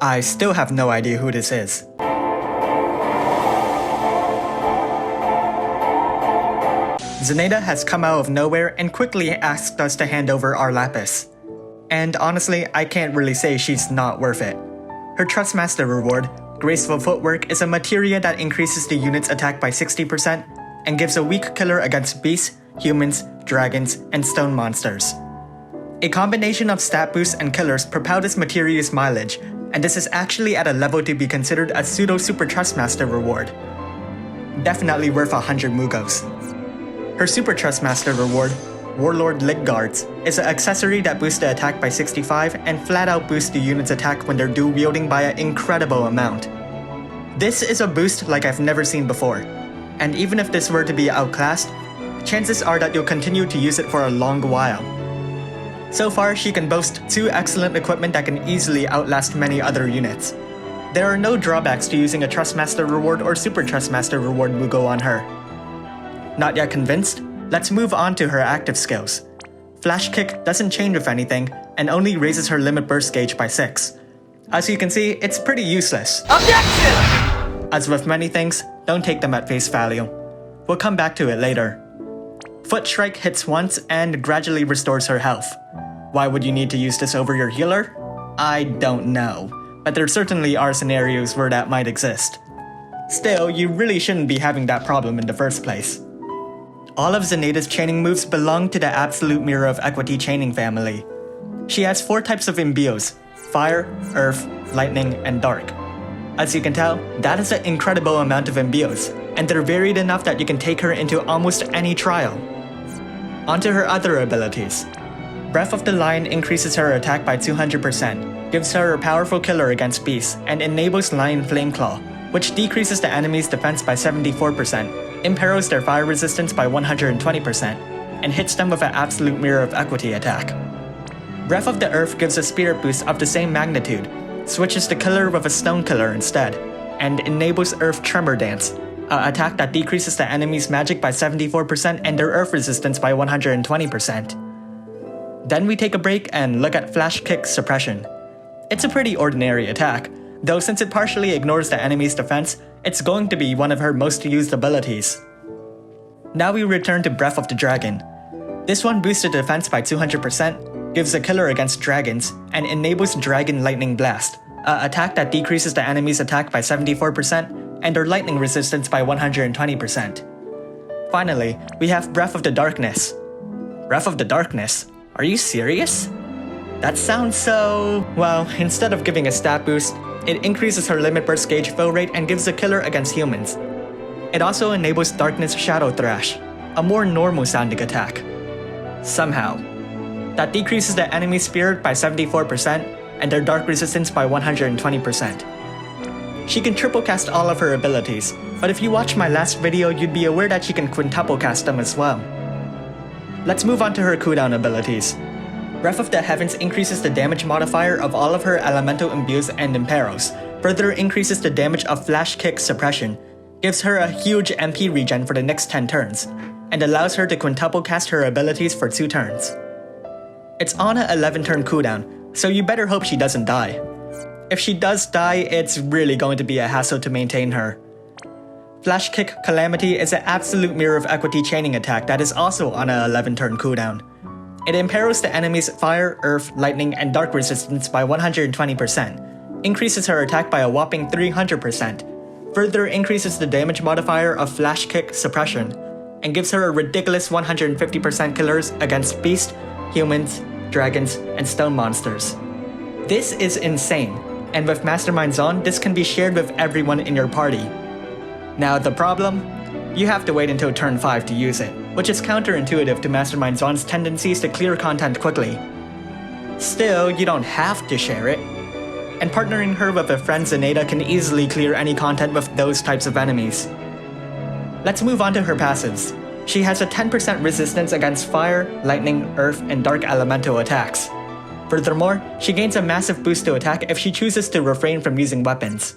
I still have no idea who this is. Zenaida has come out of nowhere and quickly asked us to hand over our lapis. And honestly, I can't really say she's not worth it. Her Trustmaster reward, Graceful Footwork, is a materia that increases the unit's attack by 60% and gives a weak killer against beasts, humans, dragons, and stone monsters. A combination of stat boosts and killers propel this materia's mileage, and this is actually at a level to be considered a pseudo-super Trustmaster reward. Definitely worth 100 Mugos. Her Super Trustmaster reward, Warlord Lig Guards, is an accessory that boosts the attack by 65 and flat out boosts the unit's attack when they're dual wielding by an incredible amount. This is a boost like I've never seen before, and even if this were to be outclassed, chances are that you'll continue to use it for a long while. So far, she can boast 2 excellent equipment that can easily outlast many other units. There are no drawbacks to using a Trustmaster reward or Super Trustmaster reward Mugo on her. Not yet convinced? Let's move on to her active skills. Flash Kick doesn't change with anything and only raises her limit burst gauge by 6. As you can see, it's pretty useless. Objection! As with many things, don't take them at face value. We'll come back to it later. Foot Strike hits once and gradually restores her health. Why would you need to use this over your healer? I don't know, but there certainly are scenarios where that might exist. Still, you really shouldn't be having that problem in the first place. All of Zenaida's chaining moves belong to the Absolute Mirror of Equity chaining family. She has 4 types of imbues: Fire, Earth, Lightning, and Dark. As you can tell, that is an incredible amount of imbues, and they're varied enough that you can take her into almost any trial. Onto her other abilities. Breath of the Lion increases her attack by 200%, gives her a powerful killer against beasts, and enables Lion Flameclaw, which decreases the enemy's defense by 74%, imperils their fire resistance by 120%, and hits them with an Absolute Mirror of Equity attack. Breath of the Earth gives a spirit boost of the same magnitude, switches the killer with a stone killer instead, and enables Earth Tremor Dance, an attack that decreases the enemy's magic by 74% and their earth resistance by 120%. Then we take a break and look at Flash Kick Suppression. It's a pretty ordinary attack, though since it partially ignores the enemy's defense, it's going to be one of her most used abilities. Now we return to Breath of the Dragon. This one boosts the defense by 200%, gives a killer against dragons, and enables Dragon Lightning Blast, an attack that decreases the enemy's attack by 74% and their lightning resistance by 120%. Finally, we have Breath of the Darkness. Breath of the Darkness? Are you serious? That sounds so... Well, instead of giving a stat boost, it increases her limit burst gauge fill rate and gives a killer against humans. It also enables Darkness Shadow Thrash, a more normal sounding attack. Somehow. That decreases the enemy's spirit by 74% and their dark resistance by 120%. She can triple cast all of her abilities, but if you watched my last video, you'd be aware that she can quintuple cast them as well. Let's move on to her cooldown abilities. Breath of the Heavens increases the damage modifier of all of her elemental imbues and imperos, further increases the damage of Flash Kick Suppression, gives her a huge MP regen for the next 10 turns, and allows her to quintuple cast her abilities for 2 turns. It's on an 11-turn cooldown, so you better hope she doesn't die. If she does die, it's really going to be a hassle to maintain her. Flash Kick Calamity is an Absolute Mirror of Equity chaining attack that is also on an 11-turn cooldown. It imperils the enemy's fire, earth, lightning, and dark resistance by 120%, increases her attack by a whopping 300%, further increases the damage modifier of Flash Kick Suppression, and gives her a ridiculous 150% killers against beasts, humans, dragons, and stone monsters. This is insane, and with Masterminds on, this can be shared with everyone in your party. Now the problem? You have to wait until turn 5 to use it, which is counterintuitive to Masterminds on's tendencies to clear content quickly. Still, you don't have to share it. And partnering her with a friend Zenaida can easily clear any content with those types of enemies. Let's move on to her passives. She has a 10% resistance against fire, lightning, earth, and dark elemental attacks. Furthermore, she gains a massive boost to attack if she chooses to refrain from using weapons.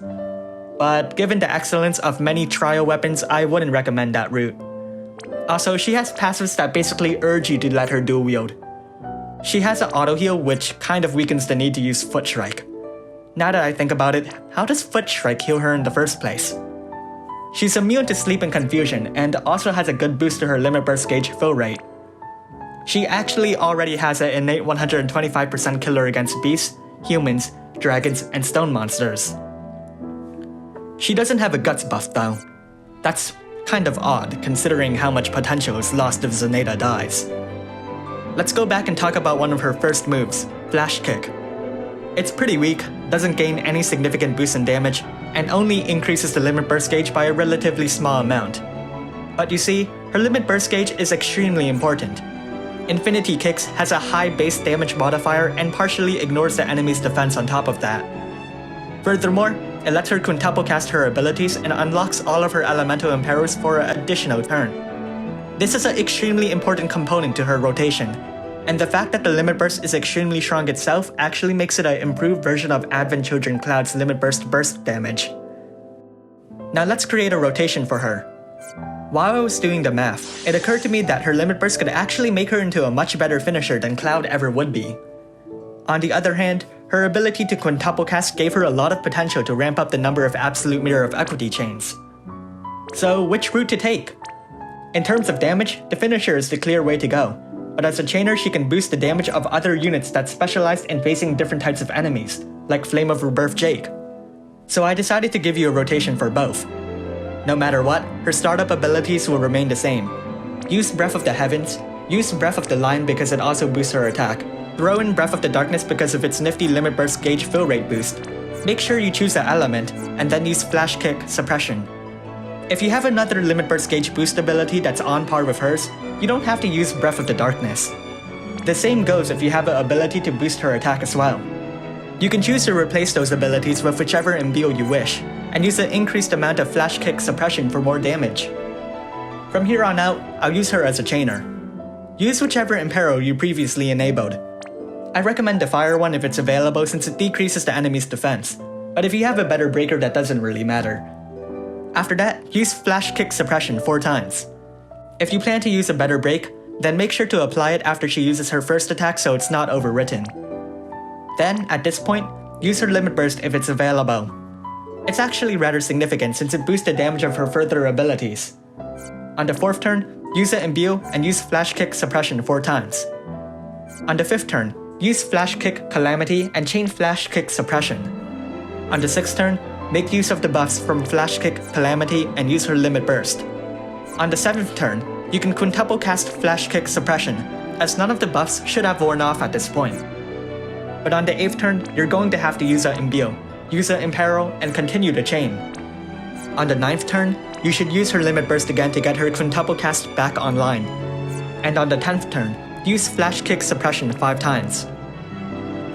But given the excellence of many trial weapons, I wouldn't recommend that route. Also, she has passives that basically urge you to let her dual wield. She has an auto heal which kind of weakens the need to use Foot Strike. Now that I think about it, how does Foot Strike heal her in the first place? She's immune to sleep and confusion, and also has a good boost to her limit burst gauge fill rate. She actually already has an innate 125% killer against beasts, humans, dragons, and stone monsters. She doesn't have a guts buff though. That's kind of odd considering how much potential is lost if Zenaida dies. Let's go back and talk about one of her first moves, Flash Kick. It's pretty weak, doesn't gain any significant boost in damage, and only increases the limit burst gauge by a relatively small amount. But you see, her limit burst gauge is extremely important. Infinity Kicks has a high base damage modifier and partially ignores the enemy's defense on top of that. Furthermore, it lets her quintuple cast her abilities and unlocks all of her elemental imperos for an additional turn. This is an extremely important component to her rotation, and the fact that the limit burst is extremely strong itself actually makes it an improved version of Advent Children Cloud's limit burst damage. Now let's create a rotation for her. While I was doing the math, it occurred to me that her limit burst could actually make her into a much better finisher than Cloud ever would be. On the other hand, her ability to quintuple cast gave her a lot of potential to ramp up the number of absolute mirror of equity chains. So which route to take? In terms of damage, the finisher is the clear way to go, but as a chainer she can boost the damage of other units that specialize in facing different types of enemies, like Flame of Rebirth Jake. So I decided to give you a rotation for both. No matter what, her startup abilities will remain the same. Use Breath of the Heavens, use Breath of the Lion because it also boosts her attack, throw in Breath of the Darkness because of its nifty limit burst gauge fill rate boost. Make sure you choose the element, and then use Flash Kick Suppression. If you have another limit burst gauge boost ability that's on par with hers, you don't have to use Breath of the Darkness. The same goes if you have the ability to boost her attack as well. You can choose to replace those abilities with whichever imbue you wish, and use the increased amount of Flash Kick Suppression for more damage. From here on out, I'll use her as a chainer. Use whichever Impero you previously enabled. I recommend the fire one if it's available since it decreases the enemy's defense, but if you have a better breaker that doesn't really matter. After that, use Flash Kick Suppression 4 times. If you plan to use a better break, then make sure to apply it after she uses her first attack so it's not overwritten. Then, at this point, use her limit burst if it's available. It's actually rather significant since it boosts the damage of her further abilities. On the 4th turn, use the imbue and use Flash Kick Suppression 4 times. On the 5th turn, use Flash Kick Calamity and chain Flash Kick Suppression. On the 6th turn, make use of the buffs from Flash Kick Calamity and use her limit burst. On the 7th turn, you can quintuple cast Flash Kick Suppression, as none of the buffs should have worn off at this point. But on the 8th turn, you're going to have to use an imbue, use an Impero, and continue the chain. On the 9th turn, you should use her limit burst again to get her quintuple cast back online. And on the 10th turn, use Flash Kick Suppression 5 times.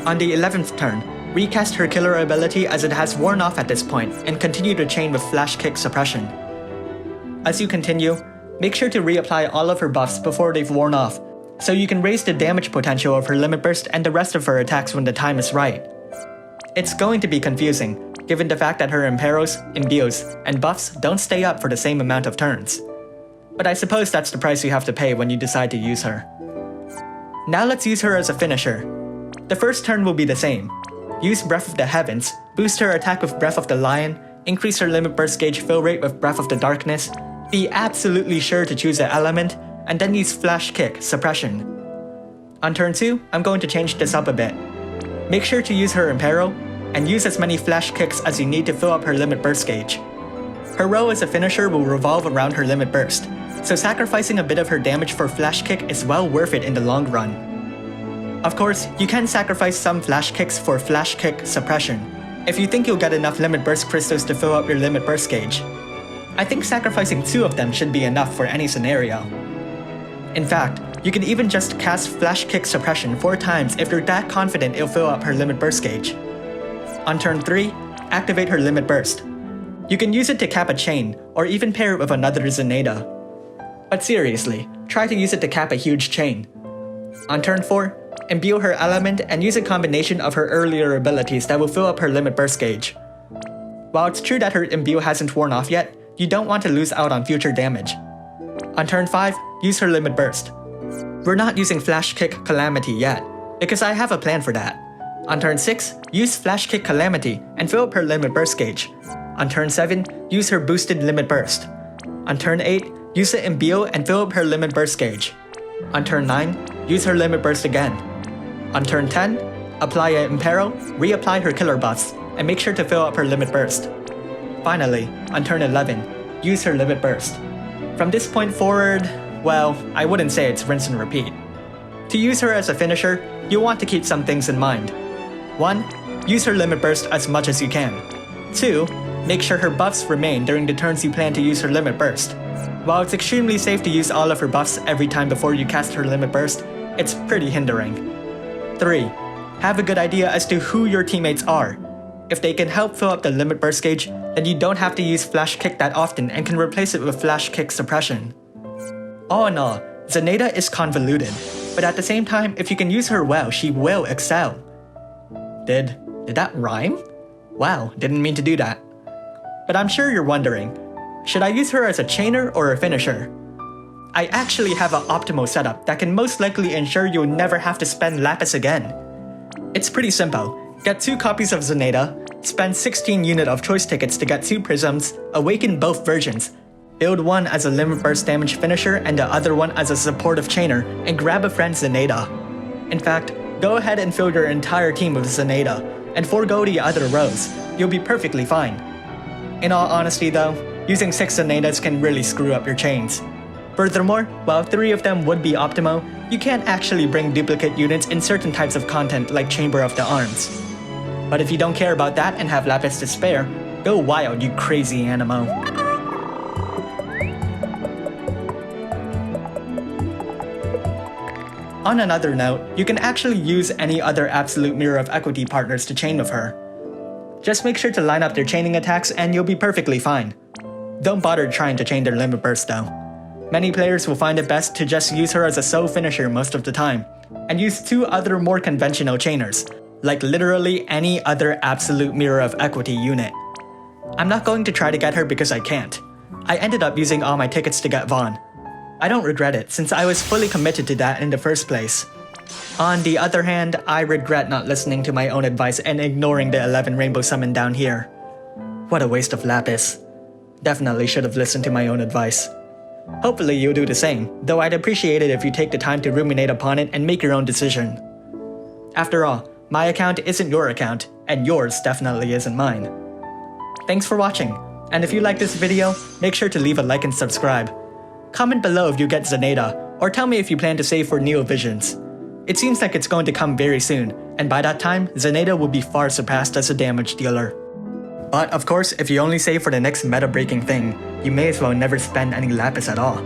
On the 11th turn, recast her killer ability as it has worn off at this point and continue the chain with Flash Kick Suppression. As you continue, make sure to reapply all of her buffs before they've worn off, so you can raise the damage potential of her limit burst and the rest of her attacks when the time is right. It's going to be confusing, given the fact that her Imperos, imbues, and buffs don't stay up for the same amount of turns. But I suppose that's the price you have to pay when you decide to use her. Now let's use her as a finisher. The first turn will be the same. Use Breath of the Heavens, boost her attack with Breath of the Lion, increase her limit burst gauge fill rate with Breath of the Darkness, be absolutely sure to choose an element, and then use Flash Kick Suppression. On turn 2, I'm going to change this up a bit. Make sure to use her Impero, and use as many Flash Kicks as you need to fill up her limit burst gauge. Her role as a finisher will revolve around her limit burst, so sacrificing a bit of her damage for Flash Kick is well worth it in the long run. Of course, you can sacrifice some Flash Kicks for Flash Kick Suppression, if you think you'll get enough limit burst crystals to fill up your limit burst gauge. I think sacrificing 2 of them should be enough for any scenario. In fact, you can even just cast Flash Kick Suppression 4 times if you're that confident it'll fill up her limit burst gauge. On turn 3, activate her limit burst. You can use it to cap a chain, or even pair it with another Zenaida. But seriously, try to use it to cap a huge chain. On turn 4, imbue her element and use a combination of her earlier abilities that will fill up her limit burst gauge. While it's true that her imbue hasn't worn off yet, you don't want to lose out on future damage. On turn 5, use her limit burst. We're not using Flash Kick Calamity yet, because I have a plan for that. On turn 6, use Flash Kick Calamity and fill up her limit burst gauge. On turn 7, use her boosted limit burst. On turn 8, use the Imbue and fill up her limit burst gauge. On turn 9, use her limit burst again. On turn 10, apply a Imperil, reapply her killer buffs, and make sure to fill up her limit burst. Finally, on turn 11, use her limit burst. From this point forward, well, I wouldn't say it's rinse and repeat. To use her as a finisher, you'll want to keep some things in mind. 1. Use her limit burst as much as you can. 2. Make sure her buffs remain during the turns you plan to use her limit burst. While it's extremely safe to use all of her buffs every time before you cast her limit burst, it's pretty hindering. 3. Have a good idea as to who your teammates are. If they can help fill up the limit burst gauge, then you don't have to use Flash Kick that often and can replace it with Flash Kick Suppression. All in all, Zenaida is convoluted, but at the same time, if you can use her well, she will excel. Did that rhyme? Wow, didn't mean to do that. But I'm sure you're wondering, should I use her as a chainer or a finisher? I actually have an optimal setup that can most likely ensure you'll never have to spend Lapis again. It's pretty simple. Get 2 copies of Zenaida, spend 16 unit of choice tickets to get 2 prisms, awaken both versions, build one as a limit burst damage finisher and the other one as a supportive chainer, and grab a friend Zenaida. In fact, go ahead and fill your entire team with Zenaida, and forego the other rows. You'll be perfectly fine. In all honesty though, using 6 Zenaidas can really screw up your chains. Furthermore, while 3 of them would be optimal, you can't actually bring duplicate units in certain types of content like Chamber of the Arms. But if you don't care about that and have Lapis to spare, go wild, you crazy animo. On another note, you can actually use any other absolute Mirror of Equity partners to chain with her. Just make sure to line up their chaining attacks and you'll be perfectly fine. Don't bother trying to chain their limit burst though. Many players will find it best to just use her as a sole finisher most of the time, and use 2 other more conventional chainers, like literally any other absolute Mirror of Equity unit. I'm not going to try to get her because I can't. I ended up using all my tickets to get Vaughn. I don't regret it since I was fully committed to that in the first place. On the other hand, I regret not listening to my own advice and ignoring the 11 Rainbow Summon down here. What a waste of Lapis. Definitely should have listened to my own advice. Hopefully you'll do the same, though I'd appreciate it if you take the time to ruminate upon it and make your own decision. After all, my account isn't your account, and yours definitely isn't mine. Thanks for watching, and if you like this video, make sure to leave a like and subscribe. Comment below if you get Zenaida, or tell me if you plan to save for Neo Visions. It seems like it's going to come very soon, and by that time, Zenaida will be far surpassed as a damage dealer. But of course, if you only save for the next meta-breaking thing, you may as well never spend any Lapis at all.